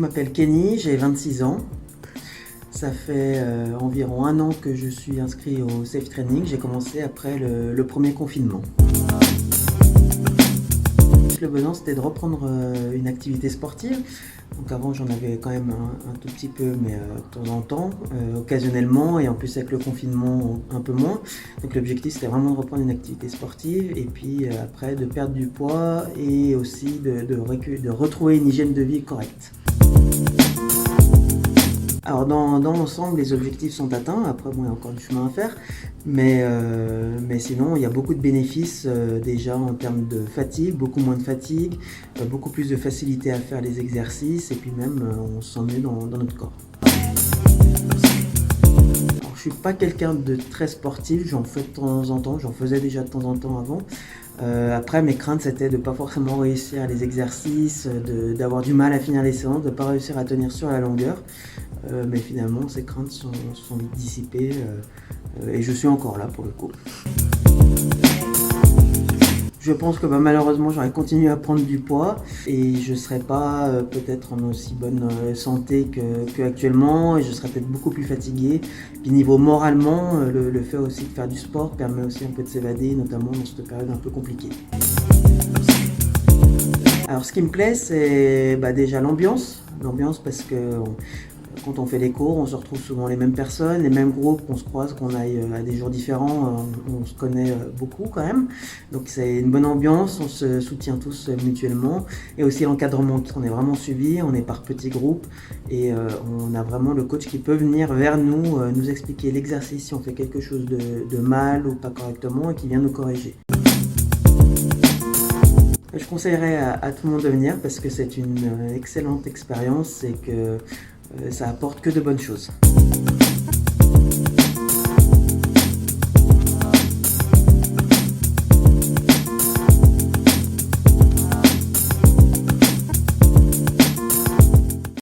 m'appelle Kenny, j'ai 26 ans. Ça fait environ 1 an que je suis inscrit au Safe Training. J'ai commencé après le premier confinement. Le besoin, c'était de reprendre une activité sportive. Donc avant, j'en avais quand même un tout petit peu, mais de temps en temps, occasionnellement, et en plus avec le confinement, un peu moins. Donc l'objectif, c'était vraiment de reprendre une activité sportive, et puis après, de perdre du poids, et aussi de retrouver une hygiène de vie correcte. Alors dans l'ensemble, les objectifs sont atteints. Après, bon, il y a encore du chemin à faire, mais sinon, il y a beaucoup de bénéfices déjà en termes de fatigue, beaucoup moins de fatigue, beaucoup plus de facilité à faire les exercices, et puis même on se sent mieux dans notre corps. Alors, je suis pas quelqu'un de très sportif, j'en fais de temps en temps, j'en faisais déjà de temps en temps avant. Après, mes craintes, c'était de ne pas forcément réussir les exercices, d'avoir du mal à finir les séances, de ne pas réussir à tenir sur la longueur. Mais finalement, ces craintes sont vite dissipées et je suis encore là pour le coup. Je pense que malheureusement, j'aurais continué à prendre du poids et je ne serais pas peut-être en aussi bonne santé qu'actuellement, et je serais peut-être beaucoup plus fatigué. Puis niveau moralement, le fait aussi de faire du sport permet aussi un peu de s'évader, notamment dans cette période un peu compliquée. Alors ce qui me plaît, c'est déjà l'ambiance parce que quand on fait les cours, on se retrouve souvent les mêmes personnes, les mêmes groupes, qu'on se croise, qu'on aille à des jours différents, on se connaît beaucoup quand même. Donc c'est une bonne ambiance, on se soutient tous mutuellement. Et aussi l'encadrement, on est vraiment suivi, on est par petits groupes et on a vraiment le coach qui peut venir vers nous, nous expliquer l'exercice si on fait quelque chose de mal ou pas correctement et qui vient nous corriger. Je conseillerais à tout le monde de venir parce que c'est une excellente expérience et que ça apporte que de bonnes choses.